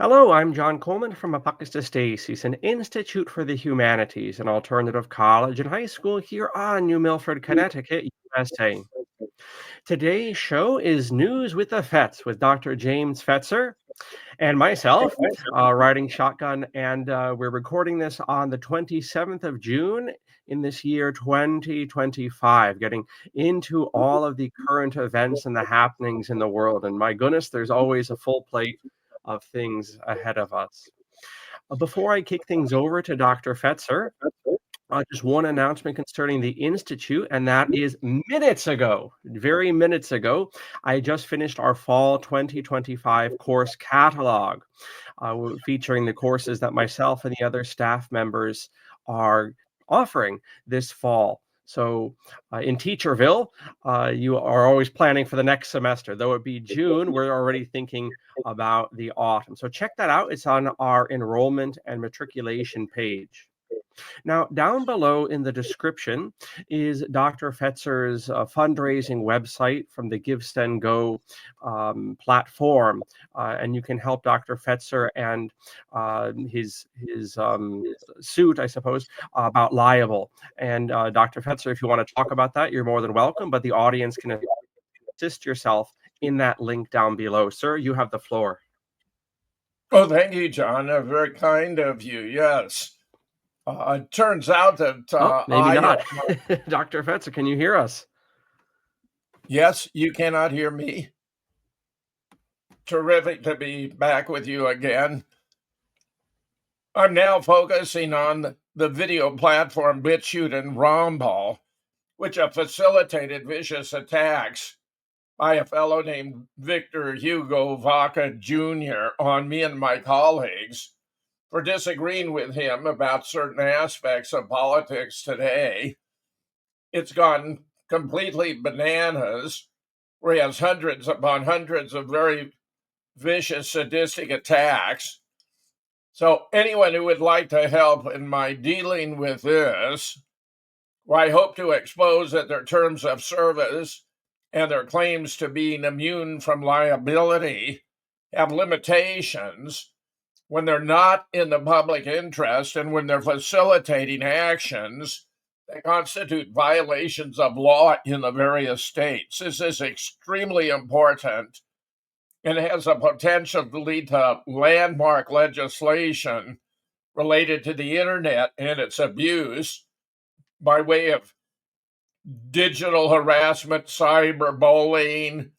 Hello, I'm John Coleman from ApocatastasisInstitute, an institute for the humanities, an alternative college and high school here on New Milford, Connecticut, USA. Today's show is News with the Fetz with Dr. James Fetzer and myself, riding shotgun, and we're recording this on the 27th of June in this year 2025, getting into all of the current events and the happenings in the world. And my goodness, there's always a full plate of things ahead of us. Before I kick things over to Dr. Fetzer, just one announcement concerning the Institute, and that is minutes ago, very minutes ago, I just finished our fall 2025 course catalog, featuring the courses that myself and the other staff members are offering this fall. So in Teacherville, you are always planning for the next semester. Though it be June, we're already thinking about the autumn. So check that out. It's on our enrollment and matriculation page. Now, down below in the description is Dr. Fetzer's fundraising website from the Give, Send, Go platform, and you can help Dr. Fetzer and his suit, I suppose, about liable. And Dr. Fetzer, if you want to talk about that, you're more than welcome, but the audience can assist yourself in that link down below. Sir, you have the floor. Oh, thank you, John. Very kind of you. Yes. It turns out that maybe not. Dr. Fetzer, can you hear us? Yes, you cannot hear me. Terrific to be back with you again. I'm now focusing on the video platform BitChute and Enroll, which have facilitated vicious attacks by a fellow named Victor Hugo Vaca Jr. on me and my colleagues for disagreeing with him about certain aspects of politics today. It's gone completely bananas, where he has hundreds upon hundreds of very vicious, sadistic attacks. So anyone who would like to help in my dealing with this, well, I hope to expose that their terms of service and their claims to being immune from liability have limitations when they're not in the public interest and when they're facilitating actions that constitute violations of law in the various states. This is extremely important and has a potential to lead to landmark legislation related to the internet and its abuse by way of digital harassment, cyberbullying,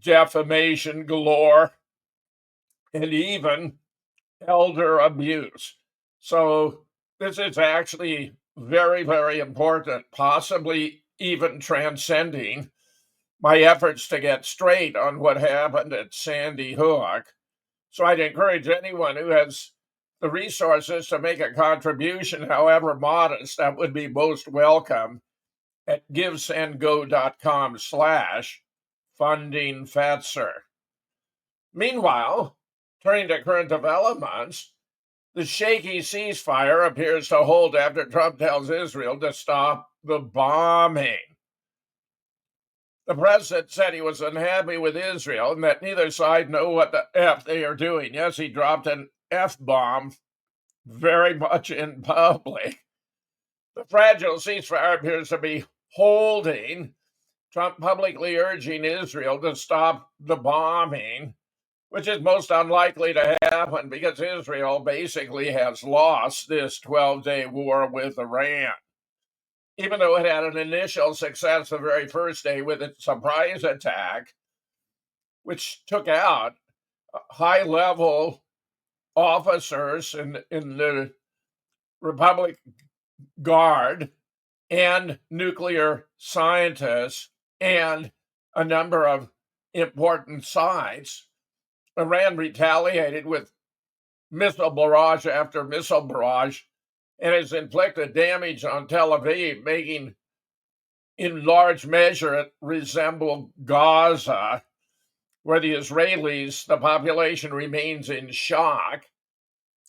defamation galore, and even elder abuse. So this is actually very, very important, possibly even transcending my efforts to get straight on what happened at Sandy Hook. So I'd encourage anyone who has the resources to make a contribution, however modest, that would be most welcome, at givesendgo.com/fundingfetzer. Meanwhile, turning to current developments, the shaky ceasefire appears to hold after Trump tells Israel to stop the bombing. The president said he was unhappy with Israel and that neither side know what the F they are doing. Yes, he dropped an F-bomb very much in public. The fragile ceasefire appears to be holding, Trump publicly urging Israel to stop the bombing, which is most unlikely to happen because Israel basically has lost this 12-day war with Iran. Even though it had an initial success the very first day with its surprise attack, which took out high-level officers in the Republic Guard and nuclear scientists and a number of important sites, Iran retaliated with missile barrage after missile barrage and has inflicted damage on Tel Aviv, making in large measure it resemble Gaza, where the Israelis, the population remains in shock,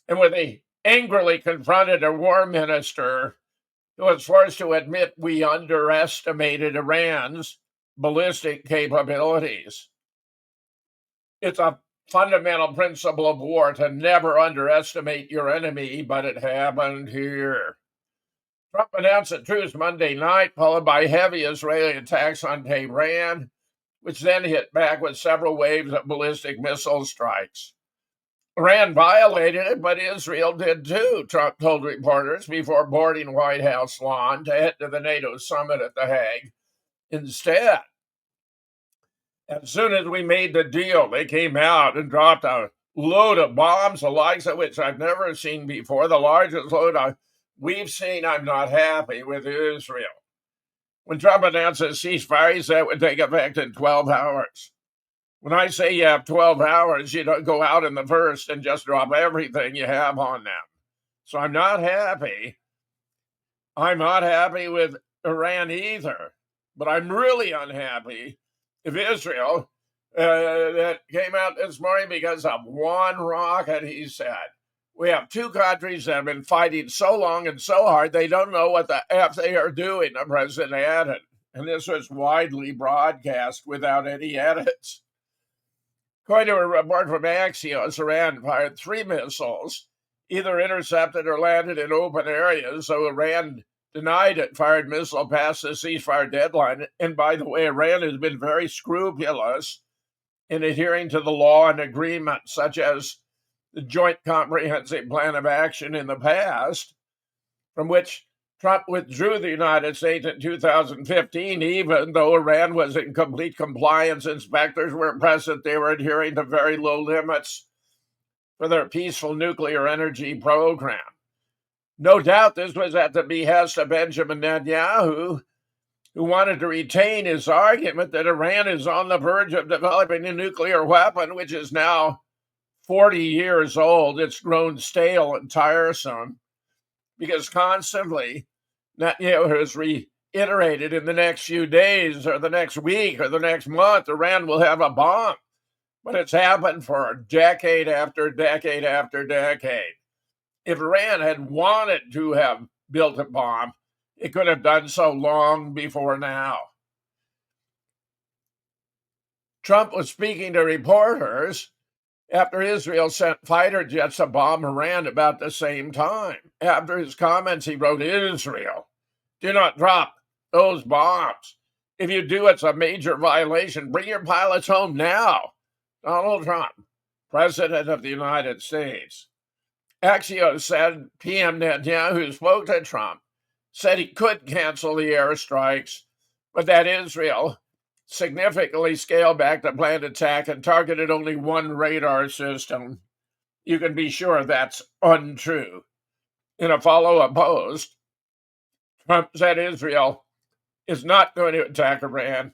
and where they angrily confronted a war minister who was forced to admit we underestimated Iran's ballistic capabilities. It's a fundamental principle of war to never underestimate your enemy, but it happened here. Trump announced a truce Monday night, followed by heavy Israeli attacks on Tehran, which then hit back with several waves of ballistic missile strikes. Iran violated it, but Israel did too, Trump told reporters before boarding White House lawn to head to the NATO summit at The Hague. Instead, as soon as we made the deal, they came out and dropped a load of bombs, the likes of which I've never seen before, the largest load we've seen. I'm not happy with Israel. When Trump announced a ceasefire, he said it would take effect in 12 hours. When I say you have 12 hours, you don't go out in the first and just drop everything you have on them. So I'm not happy. I'm not happy with Iran either, but I'm really unhappy if Israel that came out this morning because of one rocket, he said. We have two countries that have been fighting so long and so hard, they don't know what the F they are doing, the president added. And this was widely broadcast without any edits. According to a report from Axios, Iran fired 3 missiles, either intercepted or landed in open areas, so Iran denied it fired missile past the ceasefire deadline. And by the way, Iran has been very scrupulous in adhering to the law and agreements, such as the Joint Comprehensive Plan of Action in the past, from which Trump withdrew the United States in 2015, even though Iran was in complete compliance. Inspectors were present. They were adhering to very low limits for their peaceful nuclear energy program. No doubt this was at the behest of Benjamin Netanyahu, who wanted to retain his argument that Iran is on the verge of developing a nuclear weapon, which is now 40 years old. It's grown stale and tiresome because constantly Netanyahu has reiterated in the next few days or the next week or the next month, Iran will have a bomb. But it's happened for decade after decade after decade. If Iran had wanted to have built a bomb, it could have done so long before now. Trump was speaking to reporters after Israel sent fighter jets to bomb Iran about the same time. After his comments, he wrote, Israel, do not drop those bombs. If you do, it's a major violation. Bring your pilots home now. Donald Trump, President of the United States. Axios said PM Netanyahu, who spoke to Trump, said he could cancel the airstrikes, but that Israel significantly scaled back the planned attack and targeted only one radar system. You can be sure that's untrue. In a follow-up post, Trump said Israel is not going to attack Iran.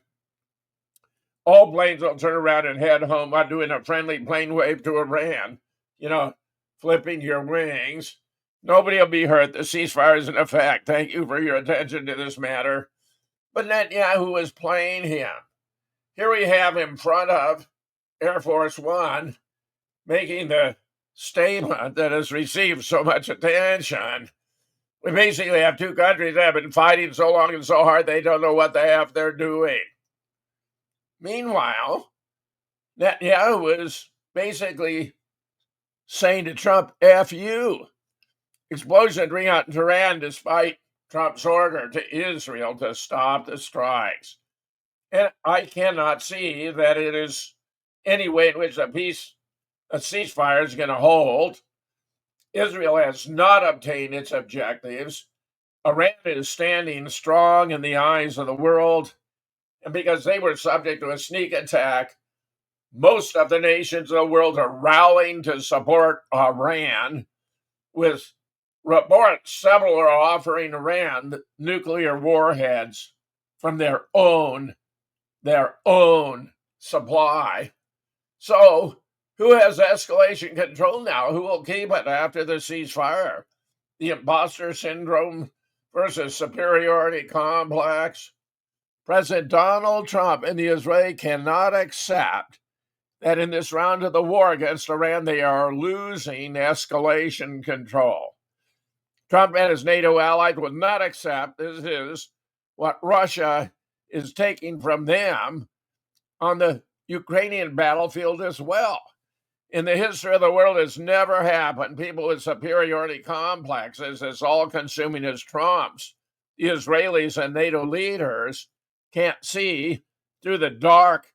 All planes will turn around and head home by doing a friendly plane wave to Iran, flipping your wings. Nobody will be hurt. The ceasefire is in effect. Thank you for your attention to this matter. But Netanyahu is playing him. Here we have him in front of Air Force One making the statement that has received so much attention. We basically have two countries that have been fighting so long and so hard they don't know what the F they're doing. Meanwhile, Netanyahu is basically saying to Trump, F you. Explosion ring out in Tehran despite Trump's order to Israel to stop the strikes. And I cannot see that it is any way in which a ceasefire is going to hold. Israel has not obtained its objectives. Iran is standing strong in the eyes of the world. And because they were subject to a sneak attack, most of the nations of the world are rallying to support Iran, with reports several are offering Iran nuclear warheads from their own supply. So, who has escalation control now? Who will keep it after the ceasefire? The imposter syndrome versus superiority complex? President Donald Trump and the Israeli cannot accept that in this round of the war against Iran, they are losing escalation control. Trump and his NATO allies will not accept this is what Russia is taking from them on the Ukrainian battlefield as well. in the history of the world has never happened. People with superiority complexes as all-consuming as Trump's, the Israelis and NATO leaders can't see through the dark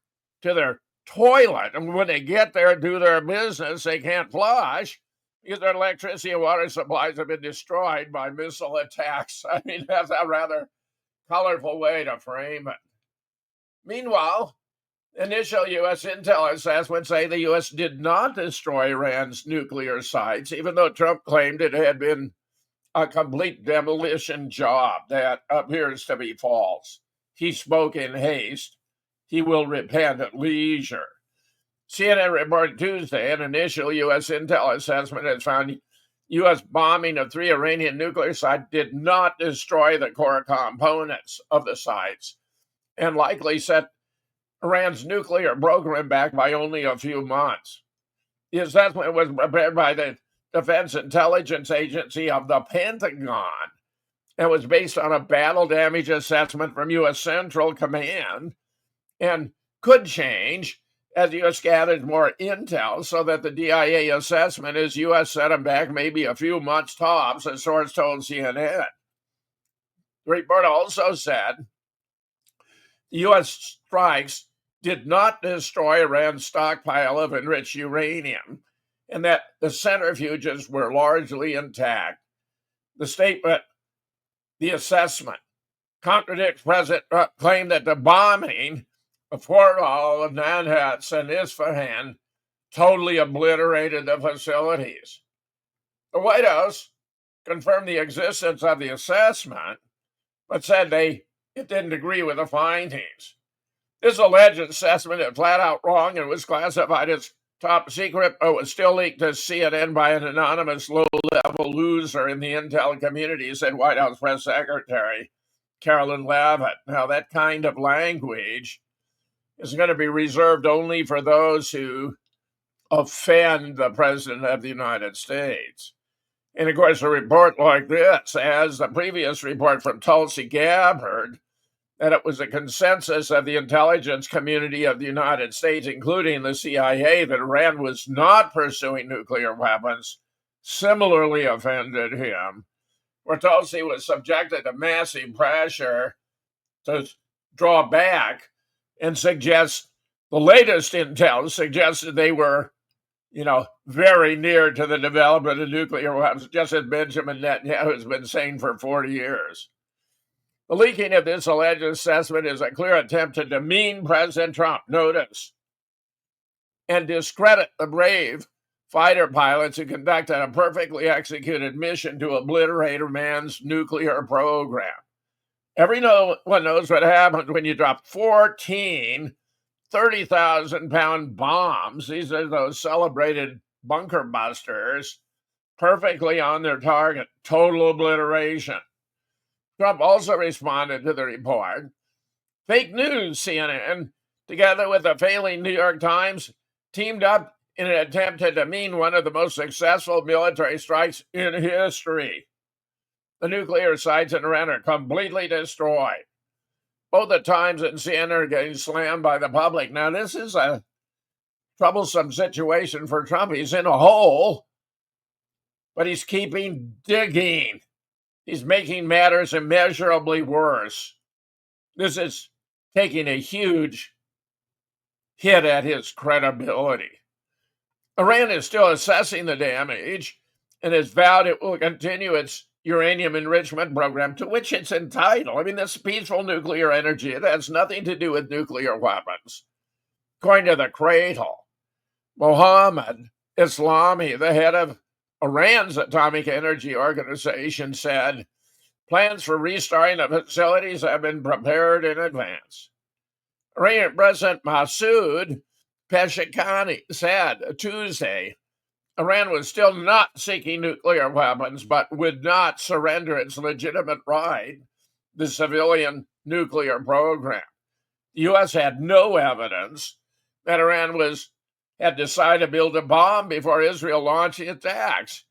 to their toilet. And when they get there, do their business, they can't flush because their electricity and water supplies have been destroyed by missile attacks. I mean, that's a rather colorful way to frame it. Meanwhile, initial U.S. intel assessments say the U.S. did not destroy Iran's nuclear sites, even though Trump claimed it had been a complete demolition job. That appears to be false. He spoke in haste. He will repent at leisure. CNN reported Tuesday an initial U.S. intel assessment has found U.S. bombing of 3 Iranian nuclear sites did not destroy the core components of the sites and likely set Iran's nuclear program back by only a few months. The assessment was prepared by the Defense Intelligence Agency of the Pentagon and was based on a battle damage assessment from U.S. Central Command and could change as the U.S. gathers more intel, so that the DIA assessment is U.S. set them back maybe a few months tops, a source told CNN. The report also said the U.S. strikes did not destroy Iran's stockpile of enriched uranium, and that the centrifuges were largely intact. The statement, the assessment, contradicts President Trump's claim that the bombing of Fordow, of Nanhats, and Isfahan totally obliterated the facilities. The White House confirmed the existence of the assessment, but said it didn't agree with the findings. This alleged assessment is flat out wrong and was classified as top secret, but was still leaked to CNN by an anonymous low-level loser in the intel community, said White House Press Secretary Carolyn Leavitt. Now, that kind of language is going to be reserved only for those who offend the President of the United States. And of course, a report like this, as the previous report from Tulsi Gabbard, that it was a consensus of the intelligence community of the United States, including the CIA, that Iran was not pursuing nuclear weapons, similarly offended him, where Tulsi was subjected to massive pressure to draw back and suggest the latest intel suggested they were, very near to the development of nuclear weapons, just as Benjamin Netanyahu has been saying for 40 years. The leaking of this alleged assessment is a clear attempt to demean President Trump, notice, and discredit the brave fighter pilots who conducted a perfectly executed mission to obliterate Iran's nuclear program. Everyone knows what happens when you drop 14 30,000-pound bombs. These are those celebrated bunker busters, perfectly on their target, total obliteration. Trump also responded to the report. Fake news, CNN, together with the failing New York Times, teamed up in an attempt to demean one of the most successful military strikes in history. The nuclear sites in Iran are completely destroyed. Both the Times and CNN are getting slammed by the public. Now, this is a troublesome situation for Trump. He's in a hole, but he's keeping digging. He's making matters immeasurably worse. This is taking a huge hit at his credibility. Iran is still assessing the damage and has vowed it will continue its uranium enrichment program, to which it's entitled. I mean, this peaceful nuclear energy, it has nothing to do with nuclear weapons. According to the Cradle, Mohammad Islami, the head of Iran's Atomic Energy Organization, said plans for restarting the facilities have been prepared in advance. Iranian President Masoud Peshekani said Tuesday Iran was still not seeking nuclear weapons, but would not surrender its legitimate right, the civilian nuclear program. The U.S. had no evidence that Iran had decided to build a bomb before Israel launched the attacks.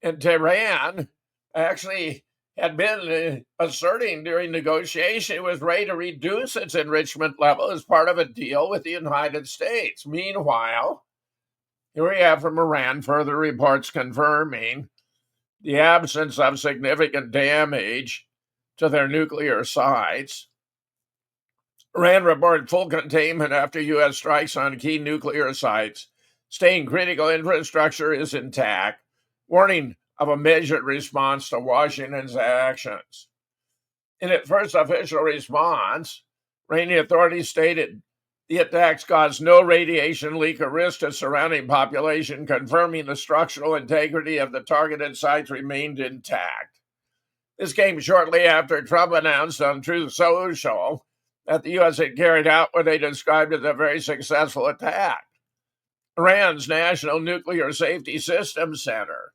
And Tehran actually had been asserting during negotiation it was ready to reduce its enrichment level as part of a deal with the United States. Meanwhile, Here we have from Iran further reports confirming the absence of significant damage to their nuclear sites. Iran reported full containment after U.S. strikes on key nuclear sites, saying critical infrastructure is intact, warning of a measured response to Washington's actions. In its first official response, Iranian authorities stated the attacks caused no radiation leak or risk to surrounding population, confirming the structural integrity of the targeted sites remained intact. This came shortly after Trump announced on Truth Social that the U.S. had carried out what they described as a very successful attack. Iran's National Nuclear Safety Systems Center,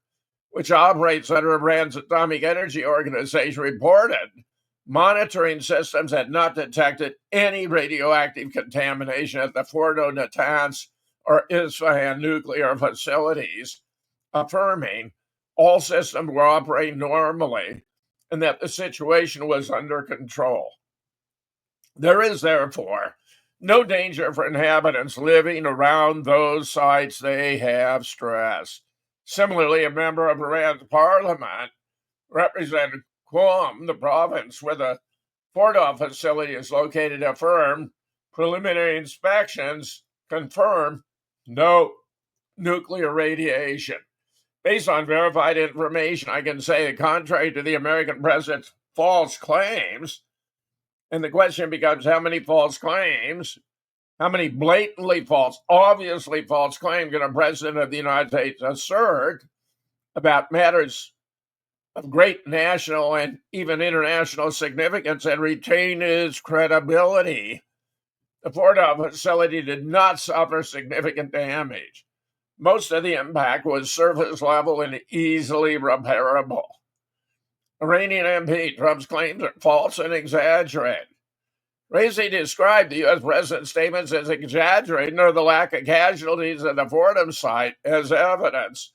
which operates under Iran's Atomic Energy Organization, reported monitoring systems had not detected any radioactive contamination at the Fordo, Natanz, or Isfahan nuclear facilities, affirming all systems were operating normally and that the situation was under control. There is, therefore, no danger for inhabitants living around those sites, they have stressed. Similarly, a member of Iran's parliament, Representative Qom, the province where the Fordo facility is located, affirmed preliminary inspections confirm no nuclear radiation. Based on verified information, I can say that contrary to the American president's false claims, and the question becomes how many false claims, how many blatantly false, obviously false claims can a president of the United States assert about matters of great national and even international significance and retain its credibility? The Fordo facility did not suffer significant damage. Most of the impact was surface level and easily repairable. Iranian MP Trump's claims are false and exaggerated. Raisi described the U.S. president's statements as exaggerating or the lack of casualties at the Fordo site as evidence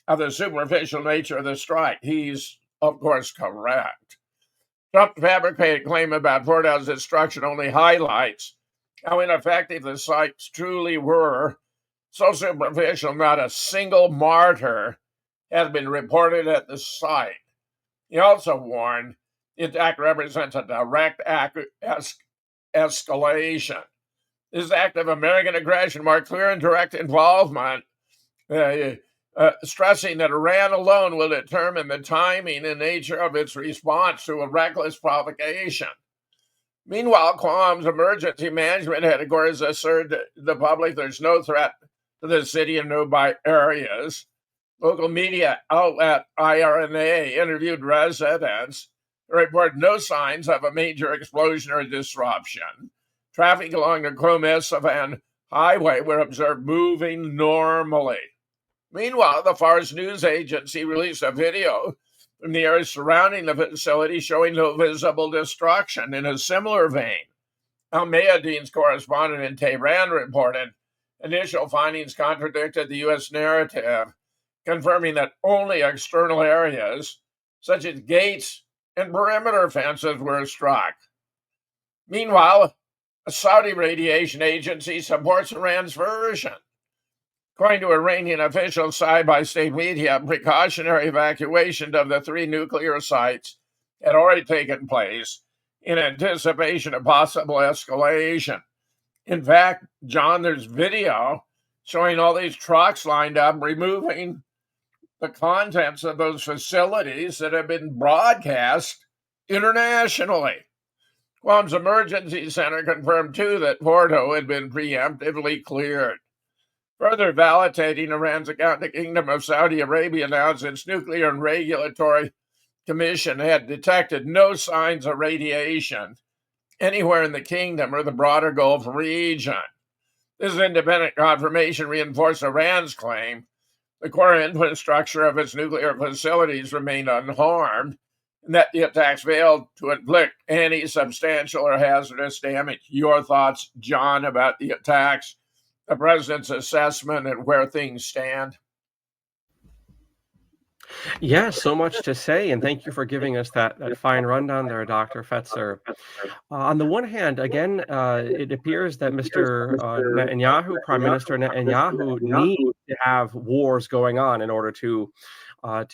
of the superficial nature of the strike. He's, of course, correct. Trump's fabricated claim about Fordo's destruction only highlights how ineffective the sites truly were. So superficial, not a single martyr has been reported at the site. He also warned the attack represents a direct escalation. This act of American aggression marked clear and direct involvement, stressing that Iran alone will determine the timing and nature of its response to a reckless provocation. Meanwhile, Qom's emergency management headquarters assured the public there's no threat to the city and nearby areas. Local media outlet IRNA interviewed residents who reported no signs of a major explosion or disruption. Traffic along the Qom-Isfahan highway were observed moving normally. Meanwhile, the Fars news agency released a video from the area surrounding the facility showing no visible destruction. In a similar vein, Al Mayadeen's correspondent in Tehran reported initial findings contradicted the U.S. narrative, confirming that only external areas, such as gates and perimeter fences, were struck. Meanwhile, a Saudi radiation agency supports Iran's version. According to Iranian officials, side-by-state media, precautionary evacuation of the 3 nuclear sites had already taken place in anticipation of possible escalation. In fact, John, there's video showing all these trucks lined up removing the contents of those facilities that have been broadcast internationally. Guam's emergency center confirmed, too, that Fordo had been preemptively cleared. Further validating Iran's account, the Kingdom of Saudi Arabia announced its Nuclear and Regulatory Commission had detected no signs of radiation anywhere in the kingdom or the broader Gulf region. This independent confirmation reinforced Iran's claim the core infrastructure of its nuclear facilities remained unharmed, and that the attacks failed to inflict any substantial or hazardous damage. Your thoughts, John, about the attacks, the president's assessment, and where things stand? Yeah, so much to say, and thank you for giving us that fine rundown there, Dr. Fetzer. On the one hand, again, it appears that Mr. Netanyahu, Prime Minister Netanyahu, needs to have wars going on in order to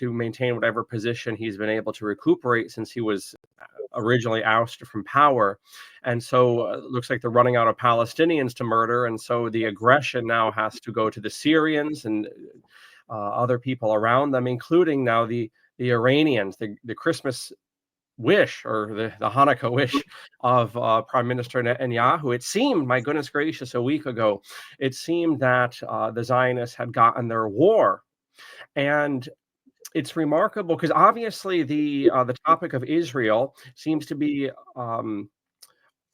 maintain whatever position he's been able to recuperate since he was originally ousted from power. And so it looks like they're running out of Palestinians to murder, and so the aggression now has to go to the Syrians and other people around them, including now the Iranians, the Christmas wish or the Hanukkah wish of Prime Minister Netanyahu. It seemed, my goodness gracious, a week ago, it seemed that the Zionists had gotten their war. And it's remarkable because obviously the topic of Israel seems to be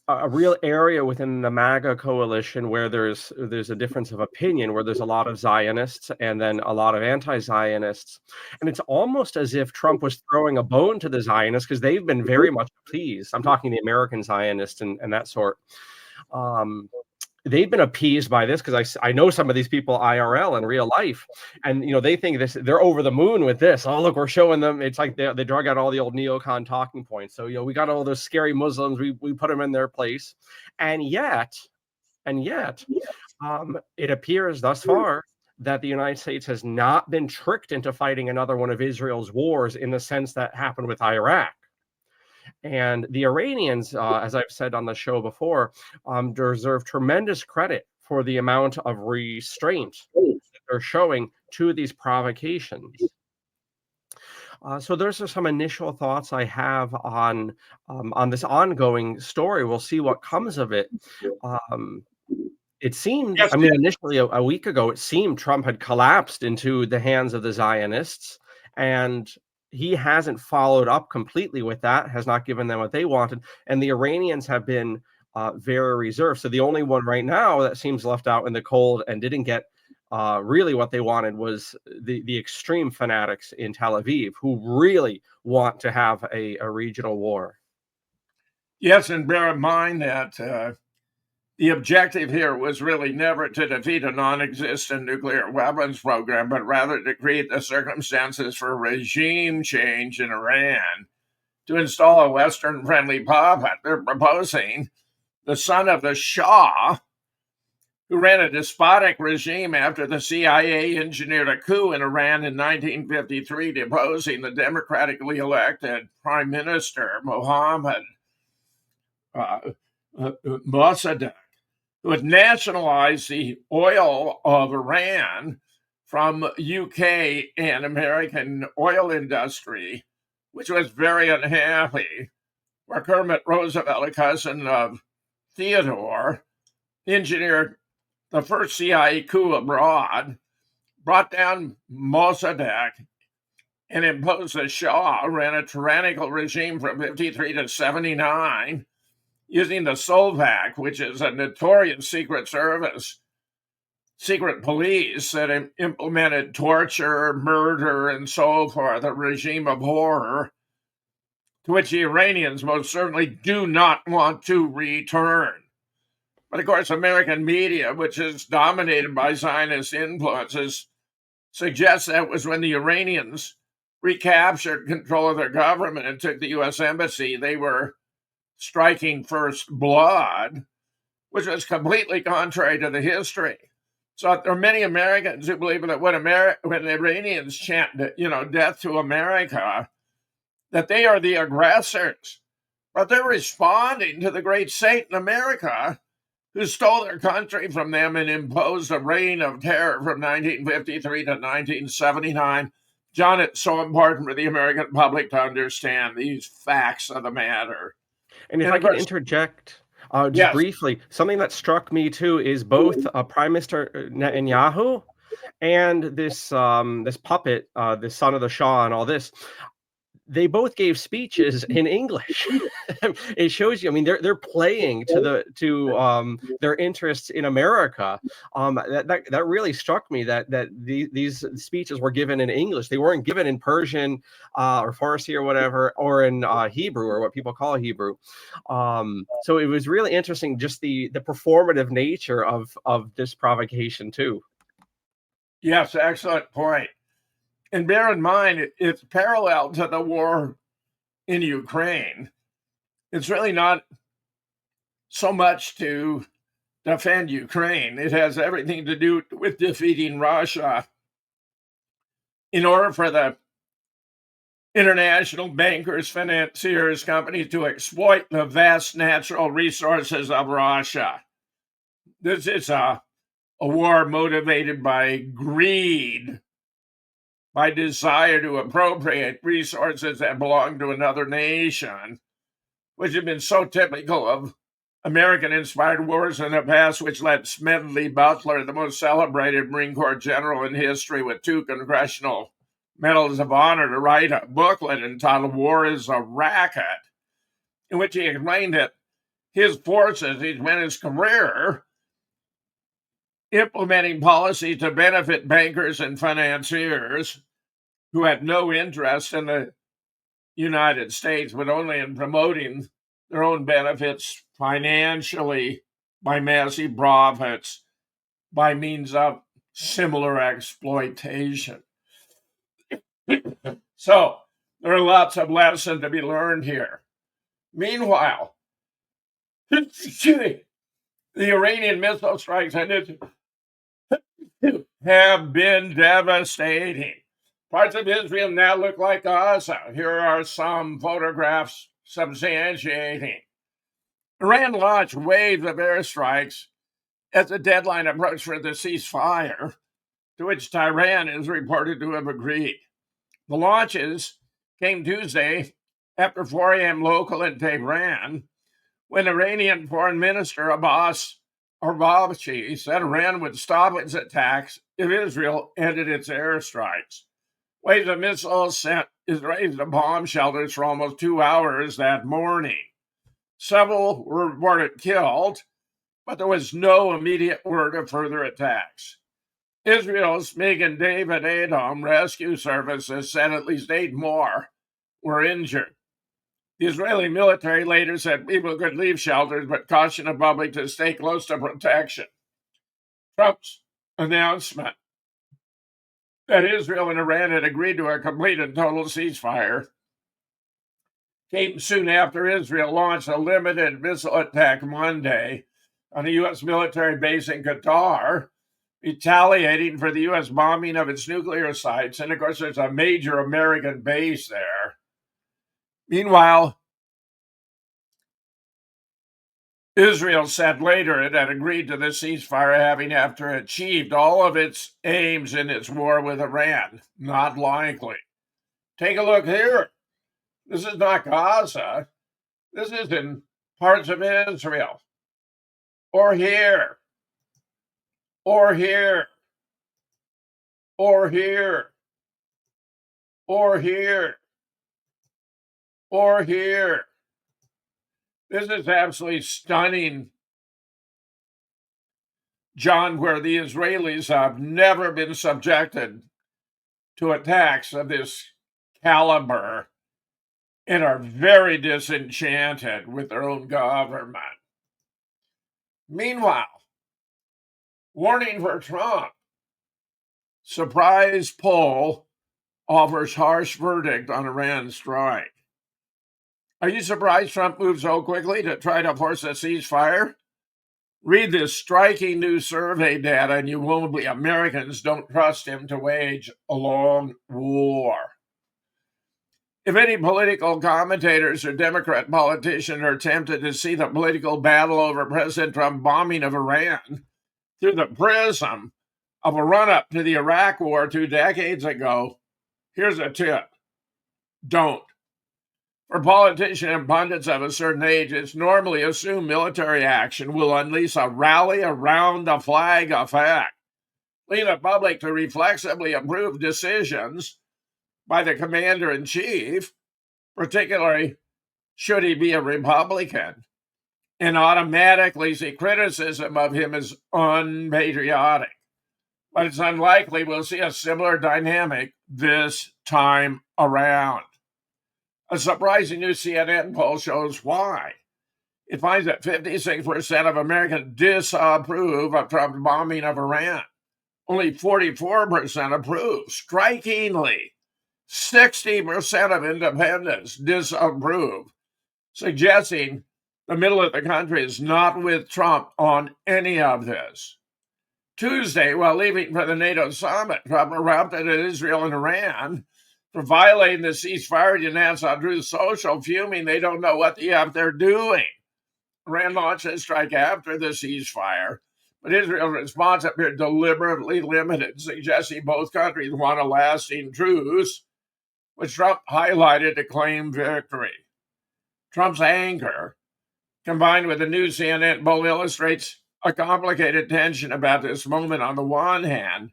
a real area within the MAGA coalition where there's a difference of opinion, where there's a lot of Zionists and then a lot of anti-Zionists, and it's almost as if Trump was throwing a bone to the Zionists because they've been very much appeased. I'm talking the American Zionists and that sort. Um, they've been appeased by this because I know some of these people IRL in real life, and they think they're over the moon with this. Oh, look, we're showing them. It's like they drug out all the old neocon talking points. So we got all those scary Muslims. We put them in their place, and yet, it appears thus far that the United States has not been tricked into fighting another one of Israel's wars in the sense that happened with Iraq. And the Iranians, as I've said on the show before, deserve tremendous credit for the amount of restraint that they're showing to these provocations. So those are some initial thoughts I have on this ongoing story. We'll see what comes of it. Um, it seemed, Yes, I mean, initially a week ago, it seemed Trump had collapsed into the hands of the Zionists, and he hasn't followed up completely with that, has not given them what they wanted, and the Iranians have been very reserved. So the only one right now that seems left out in the cold and didn't get really what they wanted was the extreme fanatics in Tel Aviv who really want to have a regional war. yes, and bear in mind that the objective here was really never to defeat a non-existent nuclear weapons program, but rather to create the circumstances for regime change in Iran to install a Western-friendly puppet. They're proposing the son of the Shah, who ran a despotic regime after the CIA engineered a coup in Iran in 1953, deposing the democratically elected Prime Minister Mohammed uh, Mossadegh, who had nationalized the oil of Iran from UK and American oil industry, which was very unhappy, where Kermit Roosevelt, a cousin of Theodore, engineered the first CIA coup abroad, brought down Mossadegh, and imposed the Shah, ran a tyrannical regime from 53 to 79, using the Solvac, which is a notorious secret service, secret police that implemented torture, murder, and so forth, a regime of horror to which the Iranians most certainly do not want to return. But of course, American media, which is dominated by Zionist influences, suggests that was when the Iranians recaptured control of their government and took the U.S. embassy, they were striking first blood, which was completely contrary to the history. So there are many Americans who believe that when the Iranians chant, death to America, that they are the aggressors, but they're responding to the great Satan America, who stole their country from them and imposed a reign of terror from 1953 to 1979. John, it's so important for the American public to understand these facts of the matter. And if And I of can course, interject, just yes, briefly, something that struck me too is both Prime Minister Netanyahu and this puppet, the son of the Shah, and all this. They both gave speeches in English. It shows you. I mean, they're playing to their interests in America. That really struck me that these speeches were given in English. They weren't given in Persian or Farsi or whatever, or in Hebrew, or what people call Hebrew. So it was really interesting, just the performative nature of this provocation too. yes, excellent point. And bear in mind, it's parallel to the war in Ukraine. It's really not so much to defend Ukraine. It has everything to do with defeating Russia. In order for the international bankers, financiers, companies to exploit the vast natural resources of Russia. This is a war motivated by greed, by desire to appropriate resources that belong to another nation, which have been so typical of American-inspired wars in the past, which led Smedley Butler, the most celebrated Marine Corps general in history with 2 Congressional Medals of Honor, to write a booklet entitled War is a Racket, in which he explained that his forces, he spent his career implementing policies to benefit bankers and financiers who had no interest in the United States, but only in promoting their own benefits financially by massive profits by means of similar exploitation. So there are lots of lessons to be learned here. Meanwhile, the Iranian missile strikes have been devastating. Parts of Israel now look like Gaza. Here are some photographs substantiating. Iran launched waves of airstrikes as the deadline approached for the ceasefire, to which Tehran is reported to have agreed. The launches came Tuesday after 4 a.m. local in Tehran, when Iranian Foreign Minister Abbas Araghchi said Iran would stop its attacks if Israel ended its airstrikes. Waves of missiles sent Israelis to bomb shelters for almost 2 hours that morning. Several were reported killed, but there was no immediate word of further attacks. Israel's Magen David Adom rescue services said at least 8 more were injured. The Israeli military later said people could leave shelters, but cautioned the public to stay close to protection. Trump's announcement that Israel and Iran had agreed to a complete and total ceasefire came soon after Israel launched a limited missile attack Monday on a U.S. military base in Qatar, retaliating for the U.S. bombing of its nuclear sites. And of course, there's a major American base there. Meanwhile, Israel said later it had agreed to the ceasefire, having after achieved all of its aims in its war with Iran. Not likely. Take a look here. This is not Gaza. This is in parts of Israel. Or here. Or here. Or here. Or here. Or here. This is absolutely stunning, John, where the Israelis have never been subjected to attacks of this caliber and are very disenchanted with their own government. Meanwhile, warning for Trump. Surprise poll offers harsh verdict on Iran strike. Are you surprised Trump moved so quickly to try to force a ceasefire? Read this striking new survey data and you won't believe Americans don't trust him to wage a long war. If any political commentators or Democrat politicians are tempted to see the political battle over President Trump's bombing of Iran through the prism of a run-up to the Iraq War 2 decades ago, here's a tip. Don't. For politicians and pundits of a certain age, it's normally assumed military action will unleash a rally around the flag effect, leading the public to reflexively approve decisions by the commander-in-chief, particularly should he be a Republican, and automatically see criticism of him as unpatriotic. But it's unlikely we'll see a similar dynamic this time around. A surprising new CNN poll shows why. It finds that 56% of Americans disapprove of Trump's bombing of Iran. only 44% approve. Strikingly, 60% of independents disapprove, suggesting the middle of the country is not with Trump on any of this. Tuesday, while leaving for the NATO summit, Trump erupted at Israel and Iran for violating the ceasefire. He announced on Truth Social, fuming they don't know what the F they're doing. Iran launched a strike after the ceasefire, but Israel's response appeared deliberately limited, suggesting both countries want a lasting truce, which Trump highlighted to claim victory. Trump's anger, combined with the new CNN poll, illustrates a complicated tension about this moment. On the one hand,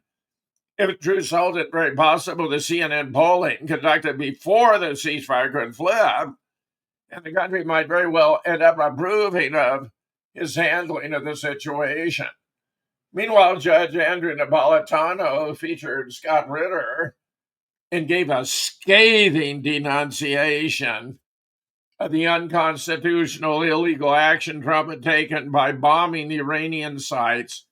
if the truce holds, it's very possible the CNN polling conducted before the ceasefire could flip, and the country might very well end up approving of his handling of the situation. Meanwhile, Judge Andrew Napolitano featured Scott Ritter and gave a scathing denunciation of the unconstitutional, illegal action Trump had taken by bombing the Iranian sites,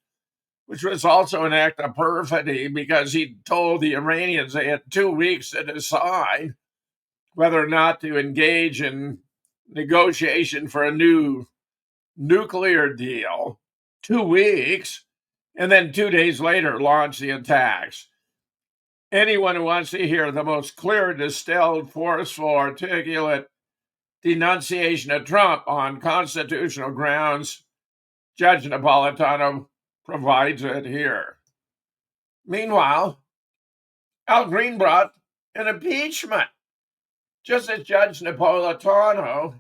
which was also an act of perfidy because he told the Iranians they had 2 weeks to decide whether or not to engage in negotiation for a new nuclear deal. 2 weeks, and then 2 days later launch the attacks. Anyone who wants to hear the most clear, distilled, forceful, articulate denunciation of Trump on constitutional grounds, Judge Napolitano provides it here. Meanwhile, Al Green brought an impeachment, just as Judge Napolitano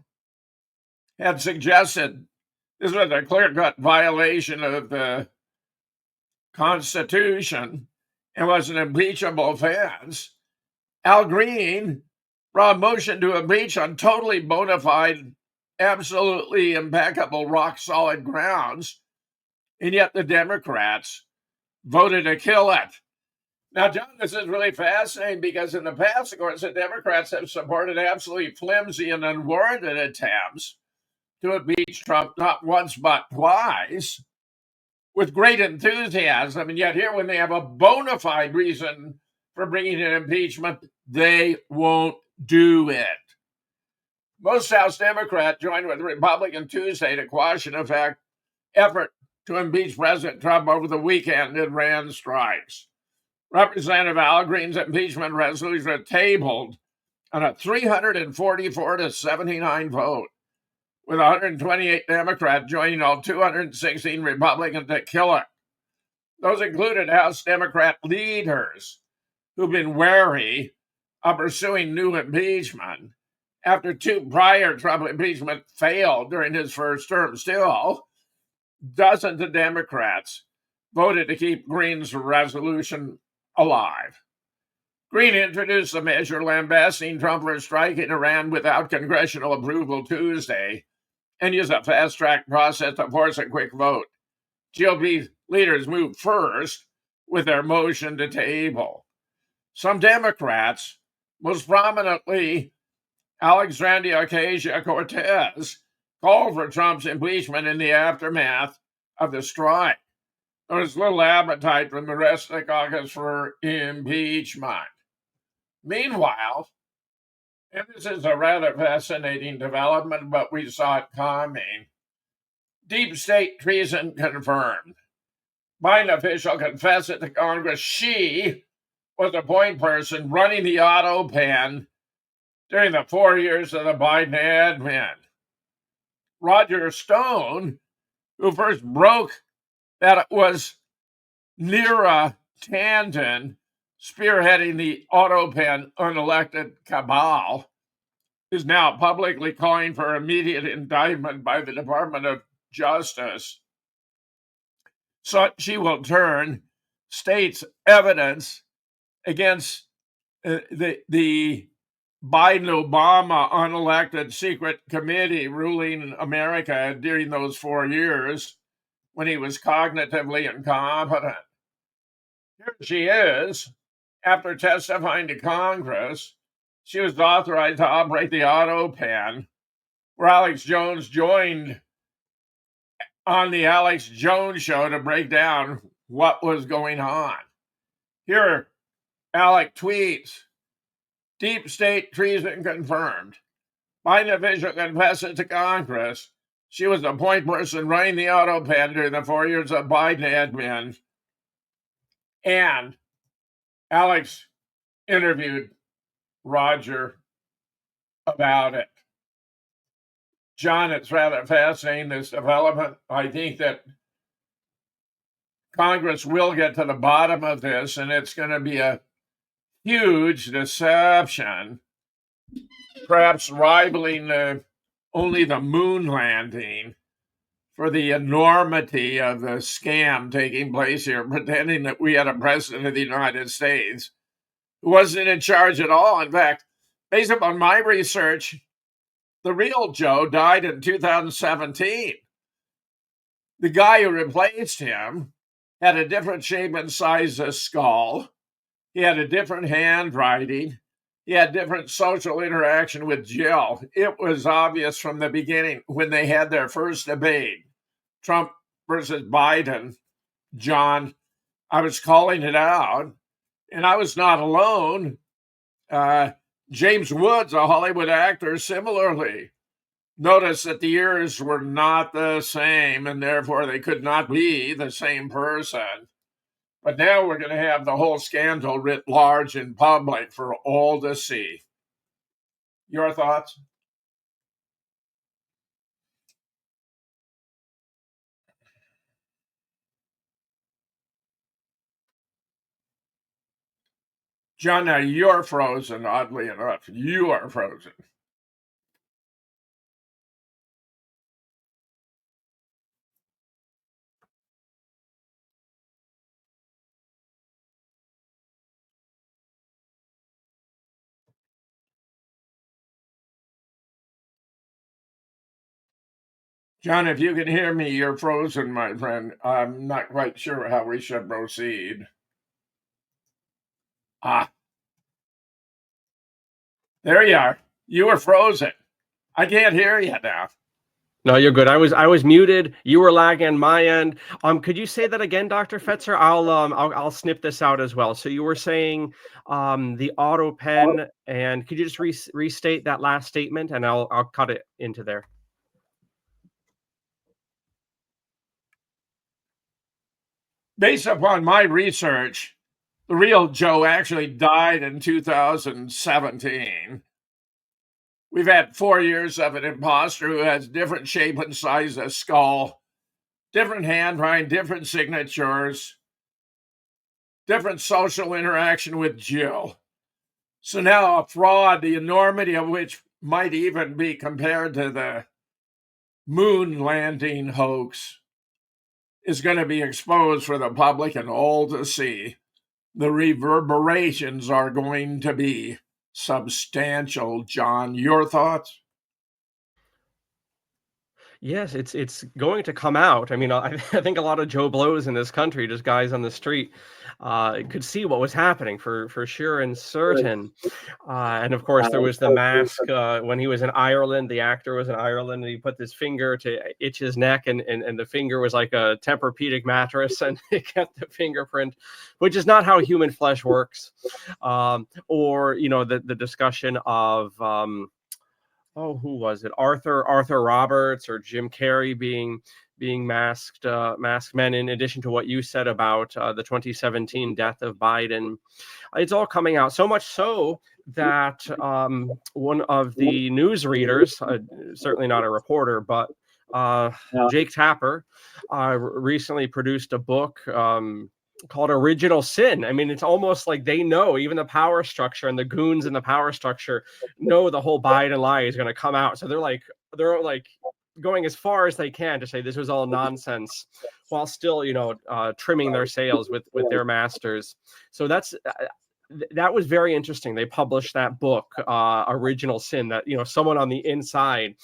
had suggested. This was a clear-cut violation of the Constitution and was an impeachable offense. Al Green brought a motion to impeach on totally bona fide, absolutely impeccable, rock-solid grounds, and yet the Democrats voted to kill it. Now, John, this is really fascinating because in the past, of course, the Democrats have supported absolutely flimsy and unwarranted attempts to impeach Trump not once but twice with great enthusiasm. And yet here, when they have a bona fide reason for bringing an impeachment, they won't do it. Most House Democrats joined with the Republican Tuesday to quash an effort to impeach President Trump over the weekend in Iran strikes. Representative Al Green's impeachment resolution was tabled on a 344-79 vote, with 128 Democrats joining all 216 Republicans to kill it. Those included House Democrat leaders who've been wary of pursuing new impeachment after 2 prior Trump impeachments failed during his first term. Still, dozens of Democrats voted to keep Green's resolution alive. Green introduced the measure lambasting Trump for striking Iran without congressional approval Tuesday and used a fast-track process to force a quick vote. GOP leaders moved first with their motion to table. Some Democrats, most prominently Alexandria Ocasio-Cortez, called for Trump's impeachment in the aftermath of the strike. There was little appetite from the rest of the caucus for impeachment. Meanwhile, and this is a rather fascinating development, but we saw it coming, deep state treason confirmed. Biden official confessed to Congress she was the point person running the auto pen during the 4 years of the Biden admin. Roger Stone, who first broke that it was Neera Tanden spearheading the auto pen unelected cabal, is now publicly calling for immediate indictment by the Department of Justice. So she will turn states' evidence against the Biden-Obama unelected secret committee ruling America during those 4 years when he was cognitively incompetent. Here she is, after testifying to Congress. She was authorized to operate the auto pen, where Alex Jones joined on the Alex Jones show to break down what was going on. Here, Alec tweets, deep state treason confirmed. Biden official confesses to Congress she was the point person running the auto pen during the 4 years of Biden admin. And Alex interviewed Roger about it. John, it's rather fascinating, this development. I think that Congress will get to the bottom of this, and it's going to be a huge deception, perhaps rivaling only the moon landing for the enormity of the scam taking place here, pretending that we had a president of the United States who wasn't in charge at all. In fact, based upon my research, the real Joe died in 2017. The guy who replaced him had a different shape and size of skull. He had a different handwriting. He had different social interaction with Jill. It was obvious from the beginning when they had their first debate, Trump versus Biden. John, I was calling it out, and I was not alone. James Woods, a Hollywood actor, similarly noticed that the ears were not the same, and therefore they could not be the same person. But now we're going to have the whole scandal writ large in public for all to see. Your thoughts? John, now you're frozen, oddly enough. You are frozen. John, if you can hear me, you're frozen, my friend. I'm not quite sure how we should proceed. There you are. You were frozen. I can't hear you now. No, you're good. I was muted. You were lagging on my end. Could you say that again, Dr. Fetzer? I'll snip this out as well. So you were saying the auto pen, and could you just restate that last statement, and I'll cut it into there. Based upon my research, the real Joe actually died in 2017. We've had 4 years of an imposter who has different shape and size of skull, different handwriting, different signatures, different social interaction with Jill. So now a fraud, the enormity of which might even be compared to the moon landing hoax, is going to be exposed for the public and all to see. The reverberations are going to be substantial. John, your thoughts? Yes, it's going to come out. I mean, I think a lot of Joe Blows in this country, just guys on the street, could see what was happening for sure and certain. And of course, there was the mask when he was in Ireland. The actor was in Ireland, and he put his finger to itch his neck, and the finger was like a Tempur-Pedic mattress, and it kept the fingerprint, which is not how human flesh works. Or the discussion of who was it? Arthur Roberts or Jim Carrey being masked men. In addition to what you said about the 2017 death of Biden, it's all coming out. So much so that one of the news readers, certainly not a reporter, but Jake Tapper, recently produced a book called Original Sin. I mean, it's almost like they know, even the power structure and the goons in the power structure know the whole Biden lie is going to come out. So they're like going as far as they can to say this was all nonsense, while still, trimming their sails with their masters. So that was very interesting. They published that book, Original Sin, that, someone on the inside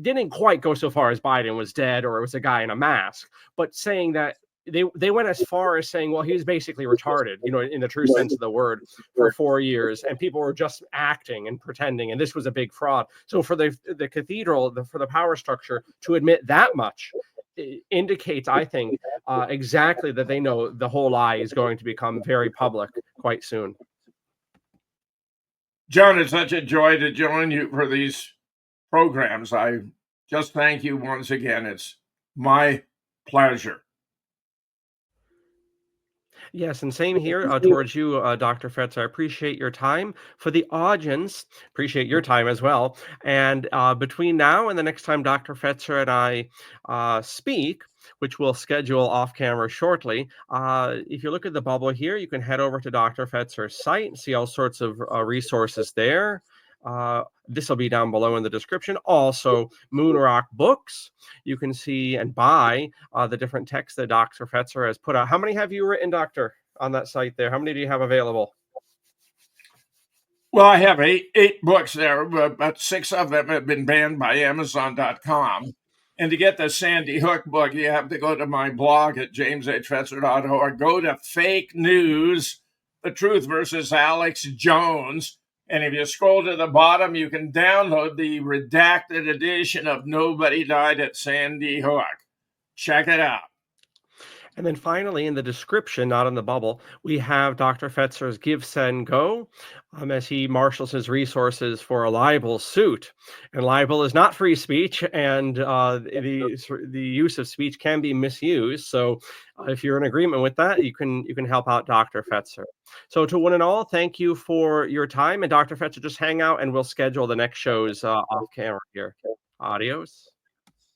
didn't quite go so far as Biden was dead or it was a guy in a mask, but saying that they went as far as saying, well, he was basically retarded, in the true sense of the word, for 4 years, and people were just acting and pretending, and this was a big fraud. So for the cathedral, for the power structure to admit that much indicates, I think, exactly that they know the whole lie is going to become very public quite soon. John, it's such a joy to join you for these programs. I just thank you once again. It's my pleasure. Yes, and same here towards you, Dr. Fetz. I appreciate your time. For the audience, appreciate your time as well. And between now and the next time Dr. Fetzer and I speak, which we'll schedule off camera shortly, if you look at the bubble here, you can head over to Dr. Fetzer's site and see all sorts of resources there. This will be down below in the description. Also, Moonrock Books. You can see and buy the different texts that Dr. Fetzer has put out. How many have you written, Doctor, on that site there? How many do you have available? Well, I have eight books there, but six of them have been banned by Amazon.com. And to get the Sandy Hook book, you have to go to my blog at jameshfetzer.org. Go to Fake News, The Truth versus Alex Jones. And if you scroll to the bottom, you can download the redacted edition of Nobody Died at Sandy Hook. Check it out. And then finally, in the description, not in the bubble, we have Dr. Fetzer's Give, Send, Go as he marshals his resources for a libel suit. And libel is not free speech, and the use of speech can be misused. So if you're in agreement with that, you can help out Dr. Fetzer. So to one and all, thank you for your time. And Dr. Fetzer, just hang out and we'll schedule the next shows off camera here. Adios.